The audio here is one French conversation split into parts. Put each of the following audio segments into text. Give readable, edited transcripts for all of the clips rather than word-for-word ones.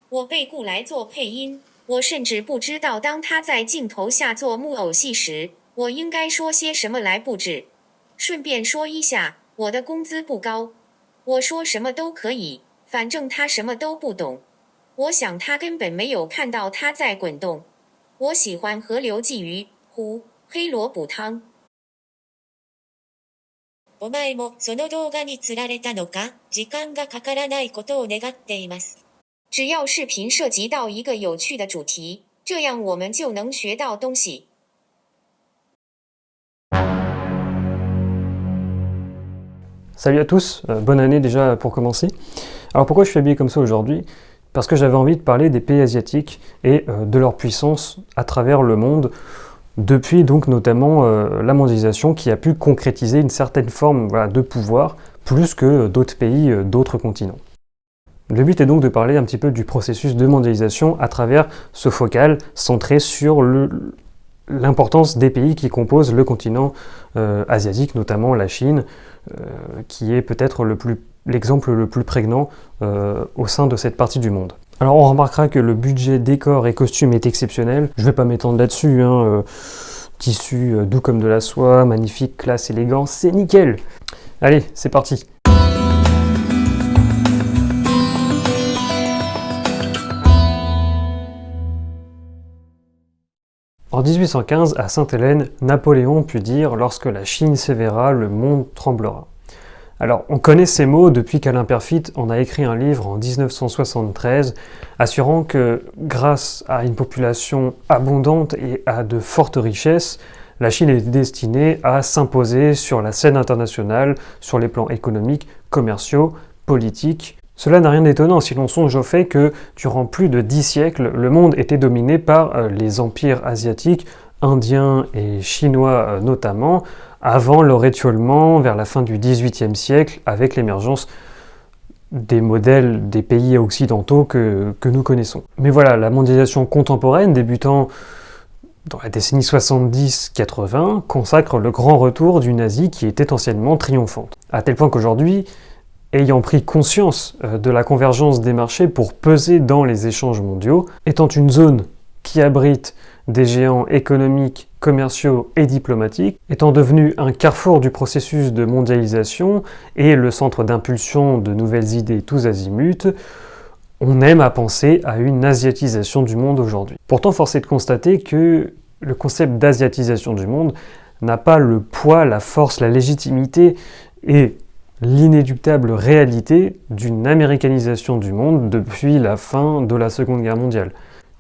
我被雇来做配音，我甚至不知道当他在镜头下做木偶戏时，我应该说些什么来布置。顺便说一下，我的工资不高。我说什么都可以，反正他什么都不懂。我想他根本没有看到他在滚动。我喜欢河流鲫鱼、湖、黑萝卜汤。お前もその動画に釣られたのか？時間がかからないことを願っています。只要视频涉及到一个有趣的主题，这样我们就能学到东西。Salut à tous, bonne année déjà pour commencer. Alors pourquoi je suis habillé comme ça aujourd'hui? Parce que j'avais envie de parler des pays asiatiques et de leur puissance à travers le monde, depuis donc notamment la mondialisation qui a pu concrétiser une certaine forme de pouvoir, plus que d'autres pays, d'autres continents. Le but est donc de parler un petit peu du processus de mondialisation à travers ce focal centré sur l'importance des pays qui composent le continent asiatique, notamment la Chine, qui est peut-être l'exemple le plus prégnant au sein de cette partie du monde. Alors on remarquera que le budget décor et costume est exceptionnel, je ne vais pas m'étendre là-dessus, tissu doux comme de la soie, magnifique, classe, élégance, c'est nickel. Allez, c'est parti. En 1815, à Sainte-Hélène, Napoléon put dire « Lorsque la Chine s'éveillera, le monde tremblera ». Alors, on connaît ces mots depuis qu'Alain Perfit en a écrit un livre en 1973, assurant que, grâce à une population abondante et à de fortes richesses, la Chine est destinée à s'imposer sur la scène internationale, sur les plans économiques, commerciaux, politiques. Cela n'a rien d'étonnant si l'on songe au fait que, durant plus de 10 siècles, le monde était dominé par les empires asiatiques, indiens et chinois notamment, avant leur étiolement vers la fin du XVIIIe siècle avec l'émergence des modèles des pays occidentaux que nous connaissons. Mais voilà, la mondialisation contemporaine, débutant dans la décennie 70-80, consacre le grand retour d'une Asie qui était anciennement triomphante. À tel point qu'aujourd'hui, ayant pris conscience de la convergence des marchés pour peser dans les échanges mondiaux, étant une zone qui abrite des géants économiques, commerciaux et diplomatiques, étant devenu un carrefour du processus de mondialisation et le centre d'impulsion de nouvelles idées tous azimuts, on aime à penser à une asiatisation du monde aujourd'hui. Pourtant, force est de constater que le concept d'asiatisation du monde n'a pas le poids, la force, la légitimité et l'inéluctable réalité d'une américanisation du monde depuis la fin de la Seconde Guerre mondiale.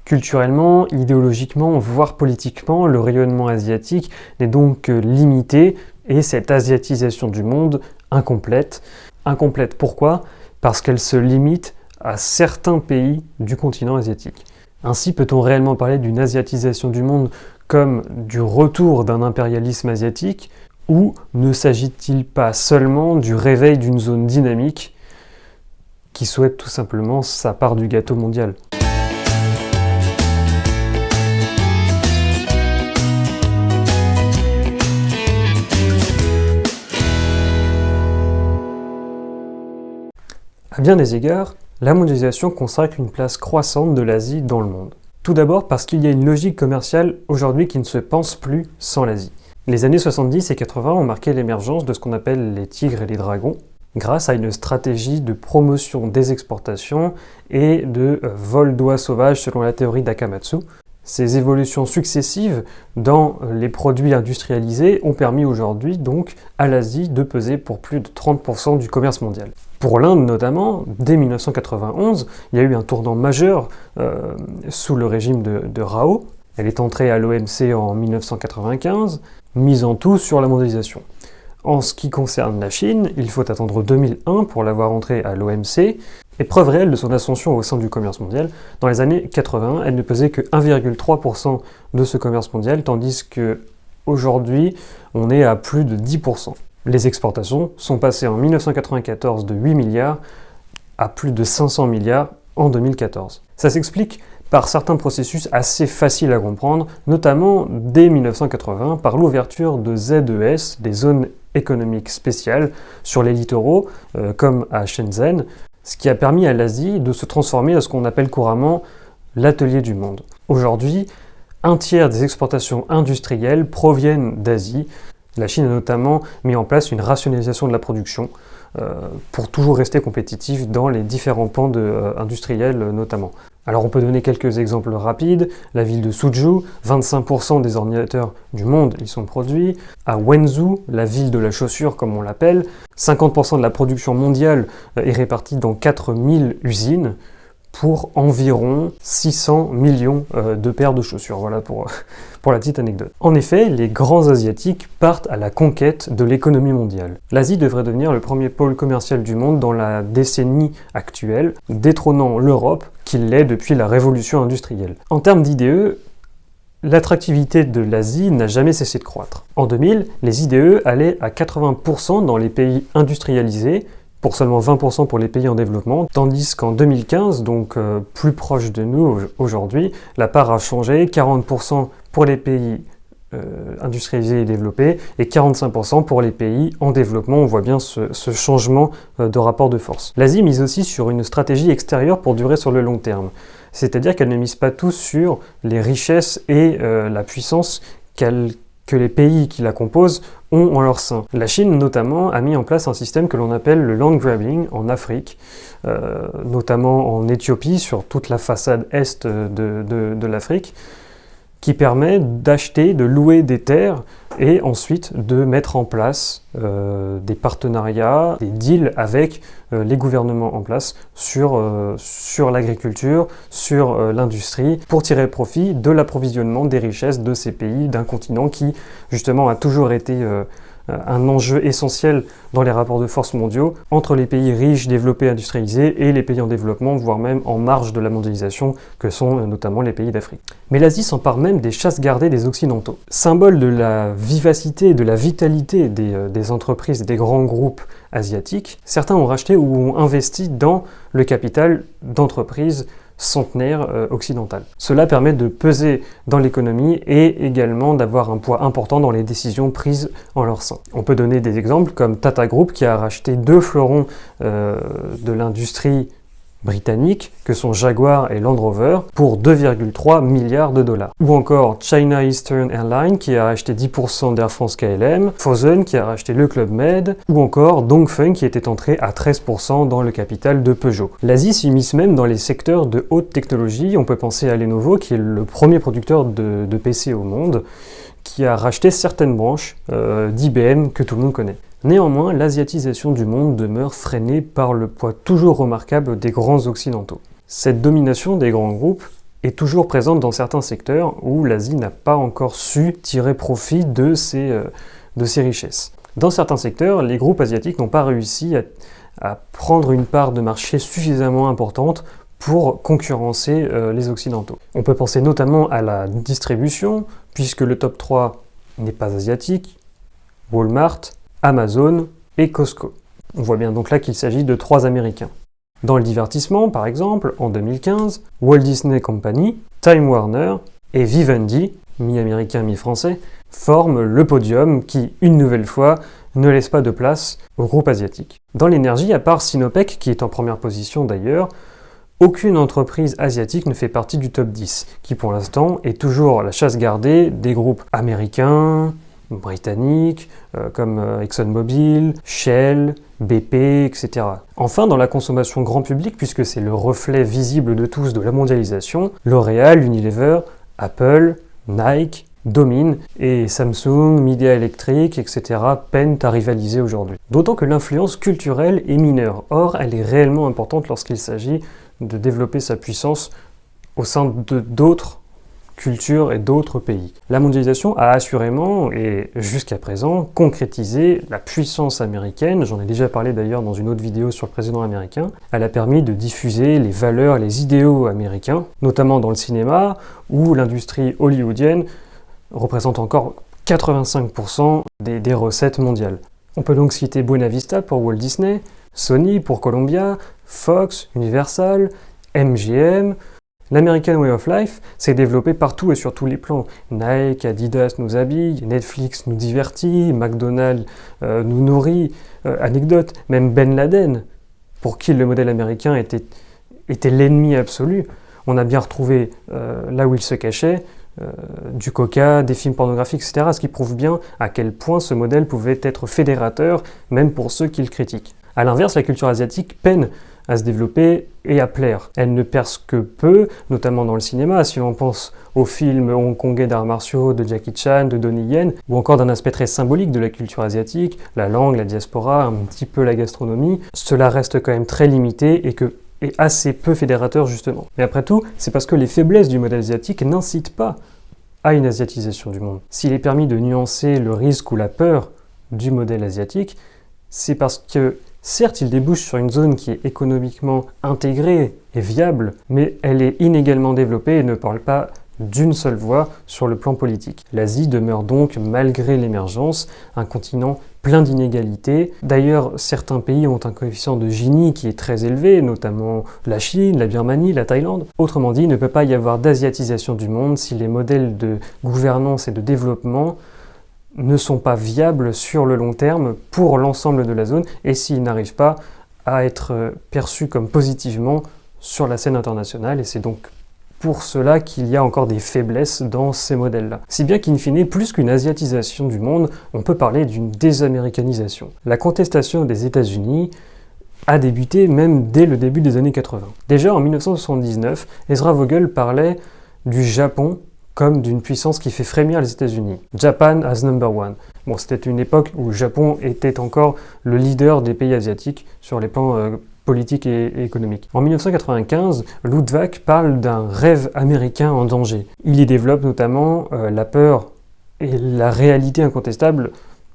Culturellement, idéologiquement, voire politiquement, le rayonnement asiatique n'est donc limité et cette asiatisation du monde incomplète. Incomplète pourquoi? Parce qu'elle se limite à certains pays du continent asiatique. Ainsi peut-on réellement parler d'une asiatisation du monde comme du retour d'un impérialisme asiatique, ou ne s'agit-il pas seulement du réveil d'une zone dynamique qui souhaite tout simplement sa part du gâteau mondial? À bien des égards, la mondialisation consacre une place croissante de l'Asie dans le monde. Tout d'abord parce qu'il y a une logique commerciale aujourd'hui qui ne se pense plus sans l'Asie. Les années 70 et 80 ont marqué l'émergence de ce qu'on appelle les tigres et les dragons, grâce à une stratégie de promotion des exportations et de vol d'oies sauvages selon la théorie d'Akamatsu. Ces évolutions successives dans les produits industrialisés ont permis aujourd'hui donc à l'Asie de peser pour plus de 30% du commerce mondial. Pour l'Inde notamment, dès 1991, il y a eu un tournant majeur sous le régime de Rao. Elle est entrée à l'OMC en 1995, misant tout sur la mondialisation. En ce qui concerne la Chine, il faut attendre 2001 pour la voir entrer à l'OMC, et preuve réelle de son ascension au sein du commerce mondial, dans les années 80, elle ne pesait que 1,3% de ce commerce mondial, tandis qu'aujourd'hui, on est à plus de 10%. Les exportations sont passées en 1994 de 8 milliards à plus de 500 milliards en 2014. Ça s'explique par certains processus assez faciles à comprendre, notamment dès 1980 par l'ouverture de ZES, des zones économiques spéciales, sur les littoraux, comme à Shenzhen. ce qui a permis à l'Asie de se transformer à ce qu'on appelle couramment l'atelier du monde. Aujourd'hui, un tiers des exportations industrielles proviennent d'Asie. La Chine a notamment mis en place une rationalisation de la production pour toujours rester compétitif dans les différents pans industriels notamment. Alors on peut donner quelques exemples rapides. La ville de Suzhou, 25% des ordinateurs du monde y sont produits. À Wenzhou, la ville de la chaussure comme on l'appelle, 50% de la production mondiale est répartie dans 4000 usines pour environ 600 millions de paires de chaussures. Voilà pour la petite anecdote. En effet, les grands asiatiques partent à la conquête de l'économie mondiale. L'Asie devrait devenir le premier pôle commercial du monde dans la décennie actuelle, détrônant l'Europe, qui l'est depuis la révolution industrielle. En termes d'IDE, l'attractivité de l'Asie n'a jamais cessé de croître. En 2000, les IDE allaient à 80% dans les pays industrialisés, pour seulement 20% pour les pays en développement, tandis qu'en 2015, donc plus proche de nous aujourd'hui, la part a changé, 40% pour les pays industrialisés et développés, et 45% pour les pays en développement. On voit bien ce changement de rapport de force. L'Asie mise aussi sur une stratégie extérieure pour durer sur le long terme, c'est-à-dire qu'elle ne mise pas tout sur les richesses et la puissance que les pays qui la composent ont en leur sein. La Chine, notamment, a mis en place un système que l'on appelle le land grabbing en Afrique, notamment en Éthiopie, sur toute la façade est de l'Afrique, qui permet d'acheter, de louer des terres et ensuite de mettre en place des partenariats, des deals avec les gouvernements en place sur l'agriculture, sur l'industrie, pour tirer profit de l'approvisionnement des richesses de ces pays, d'un continent qui justement a toujours été un enjeu essentiel dans les rapports de force mondiaux entre les pays riches, développés, industrialisés et les pays en développement, voire même en marge de la mondialisation, que sont notamment les pays d'Afrique. Mais l'Asie s'empare même des chasses gardées des Occidentaux. Symbole de la vivacité, de la vitalité des entreprises, des grands groupes asiatiques, certains ont racheté ou ont investi dans le capital d'entreprises centenaire occidentale. Cela permet de peser dans l'économie et également d'avoir un poids important dans les décisions prises en leur sein. On peut donner des exemples comme Tata Group qui a racheté deux fleurons de l'industrie britannique que sont Jaguar et Land Rover pour 2,3 milliards de dollars. Ou encore China Eastern Airlines qui a acheté 10% d'Air France KLM, Fosun qui a racheté le Club Med, ou encore Dongfeng qui était entré à 13% dans le capital de Peugeot. L'Asie s'immisce même dans les secteurs de haute technologie. On peut penser à Lenovo qui est le premier producteur de PC au monde, qui a racheté certaines branches d'IBM que tout le monde connaît. Néanmoins, l'asiatisation du monde demeure freinée par le poids toujours remarquable des grands occidentaux. Cette domination des grands groupes est toujours présente dans certains secteurs où l'Asie n'a pas encore su tirer profit de ces richesses. Dans certains secteurs, les groupes asiatiques n'ont pas réussi à prendre une part de marché suffisamment importante pour concurrencer les occidentaux. On peut penser notamment à la distribution, puisque le top 3 n'est pas asiatique, Walmart, Amazon et Costco. On voit bien donc là qu'il s'agit de 3 Américains. Dans le divertissement, par exemple, en 2015, Walt Disney Company, Time Warner et Vivendi, mi-américain, mi-français, forment le podium qui, une nouvelle fois, ne laisse pas de place au groupe asiatique. Dans l'énergie, à part Sinopec, qui est en première position d'ailleurs, aucune entreprise asiatique ne fait partie du top 10, qui pour l'instant est toujours la chasse gardée des groupes américains, britanniques, comme ExxonMobil, Shell, BP, etc. Enfin, dans la consommation grand public, puisque c'est le reflet visible de tous de la mondialisation, L'Oréal, Unilever, Apple, Nike dominent et Samsung, Midea Electric, etc. peinent à rivaliser aujourd'hui. D'autant que l'influence culturelle est mineure. Or, elle est réellement importante lorsqu'il s'agit de développer sa puissance au sein d'autres cultures et d'autres pays. La mondialisation a assurément, et jusqu'à présent, concrétisé la puissance américaine. J'en ai déjà parlé d'ailleurs dans une autre vidéo sur le président américain. Elle a permis de diffuser les valeurs, les idéaux américains, notamment dans le cinéma, où l'industrie hollywoodienne représente encore 85% des recettes mondiales. On peut donc citer Buena Vista pour Walt Disney, Sony pour Columbia, Fox, Universal, MGM. L'American Way of Life s'est développé partout et sur tous les plans. Nike, Adidas nous habille, Netflix nous divertit, McDonald's nous nourrit, anecdote, même Ben Laden pour qui le modèle américain était l'ennemi absolu. On a bien retrouvé là où il se cachait, du coca, des films pornographiques, etc., ce qui prouve bien à quel point ce modèle pouvait être fédérateur, même pour ceux qui le critiquent. A l'inverse, la culture asiatique peine à se développer et à plaire. Elle ne perce que peu, notamment dans le cinéma, si on pense aux films hongkongais d'arts martiaux de Jackie Chan, de Donnie Yen, ou encore d'un aspect très symbolique de la culture asiatique, la langue, la diaspora, un petit peu la gastronomie. Cela reste quand même très limité et assez peu fédérateur justement. Mais après tout, c'est parce que les faiblesses du modèle asiatique n'incitent pas à une asiatisation du monde. S'il est permis de nuancer le risque ou la peur du modèle asiatique, c'est parce que certes, il débouche sur une zone qui est économiquement intégrée et viable, mais elle est inégalement développée et ne parle pas d'une seule voix sur le plan politique. L'Asie demeure donc, malgré l'émergence, un continent plein d'inégalités. D'ailleurs, certains pays ont un coefficient de Gini qui est très élevé, notamment la Chine, la Birmanie, la Thaïlande. Autrement dit, il ne peut pas y avoir d'asiatisation du monde si les modèles de gouvernance et de développement ne sont pas viables sur le long terme pour l'ensemble de la zone et s'ils n'arrivent pas à être perçus comme positivement sur la scène internationale. Et c'est donc pour cela qu'il y a encore des faiblesses dans ces modèles-là. Si bien qu'in fine, plus qu'une asiatisation du monde, on peut parler d'une désaméricanisation. La contestation des États-Unis a débuté même dès le début des années 80. Déjà en 1979, Ezra Vogel parlait du Japon comme d'une puissance qui fait frémir les États-Unis. Japan as number one. Bon, c'était une époque où le Japon était encore le leader des pays asiatiques sur les plans politique et économique. En 1995, Luttwak parle d'un rêve américain en danger. Il y développe notamment la peur et la réalité incontestable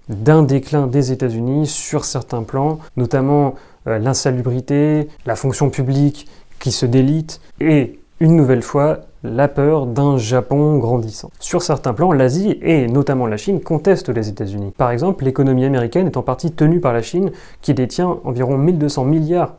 d'un déclin des États-Unis sur certains plans, notamment l'insalubrité, la fonction publique qui se délite et, une nouvelle fois, la peur d'un Japon grandissant. Sur certains plans, l'Asie et notamment la Chine contestent les États-Unis. Par exemple, l'économie américaine est en partie tenue par la Chine qui détient environ 1200 milliards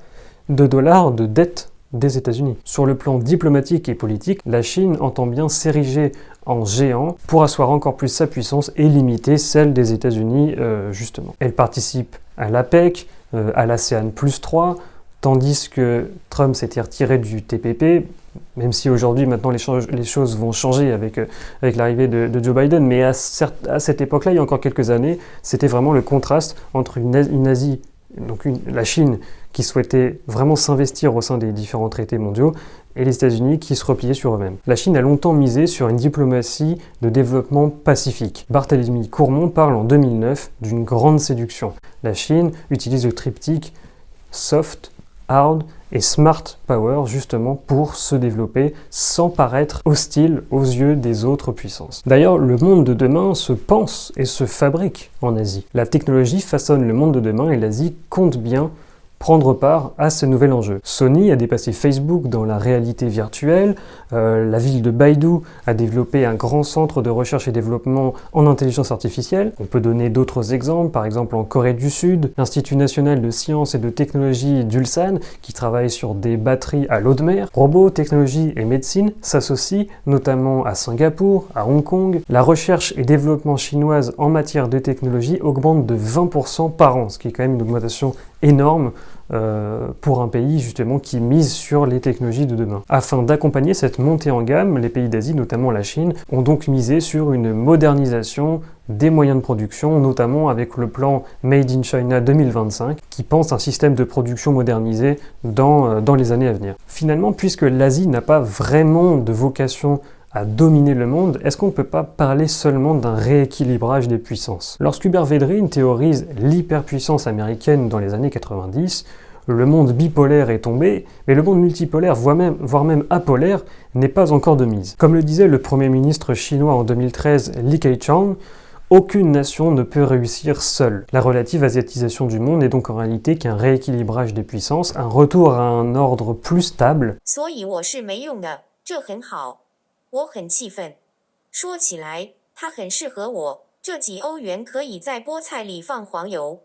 de dollars de dette des États-Unis. Sur le plan diplomatique et politique, la Chine entend bien s'ériger en géant pour asseoir encore plus sa puissance et limiter celle des États-Unis justement. Elle participe à l'APEC, à l'ASEAN plus 3, tandis que Trump s'était retiré du TPP, même si aujourd'hui, maintenant, les choses vont changer avec l'arrivée de Joe Biden. Mais à cette époque-là, il y a encore quelques années, c'était vraiment le contraste entre une Asie, donc la Chine, qui souhaitait vraiment s'investir au sein des différents traités mondiaux, et les États-Unis qui se repliaient sur eux-mêmes. La Chine a longtemps misé sur une diplomatie de développement pacifique. Barthélemy Courmont parle en 2009 d'une grande séduction. La Chine utilise le triptyque soft, hard et smart power justement pour se développer sans paraître hostile aux yeux des autres puissances. D'ailleurs, le monde de demain se pense et se fabrique en Asie. La technologie façonne le monde de demain et l'Asie compte bien prendre part à ce nouvel enjeu. Sony a dépassé Facebook dans la réalité virtuelle, la ville de Baidu a développé un grand centre de recherche et développement en intelligence artificielle. On peut donner d'autres exemples, par exemple en Corée du Sud, l'Institut national de sciences et de technologie d'Ulsan, qui travaille sur des batteries à l'eau de mer. Robots, technologie et médecine s'associent notamment à Singapour, à Hong Kong. La recherche et développement chinoise en matière de technologie augmente de 20% par an, ce qui est quand même une augmentation énorme pour un pays justement qui mise sur les technologies de demain. Afin d'accompagner cette montée en gamme, les pays d'Asie, notamment la Chine, ont donc misé sur une modernisation des moyens de production, notamment avec le plan Made in China 2025, qui pense un système de production modernisé dans les années à venir. Finalement, puisque l'Asie n'a pas vraiment de vocation à dominer le monde, est-ce qu'on ne peut pas parler seulement d'un rééquilibrage des puissances? Lorsqu'Hubert Védrine théorise l'hyperpuissance américaine dans les années 90, le monde bipolaire est tombé, mais le monde multipolaire, voire même apolaire, n'est pas encore de mise. Comme le disait le Premier ministre chinois en 2013, Li Keqiang, aucune nation ne peut réussir seule. La relative asiatisation du monde n'est donc en réalité qu'un rééquilibrage des puissances, un retour à un ordre plus stable. 所以我是没用的，这很好。我很气愤。说起来，它很适合我，这几欧元可以在菠菜里放黄油。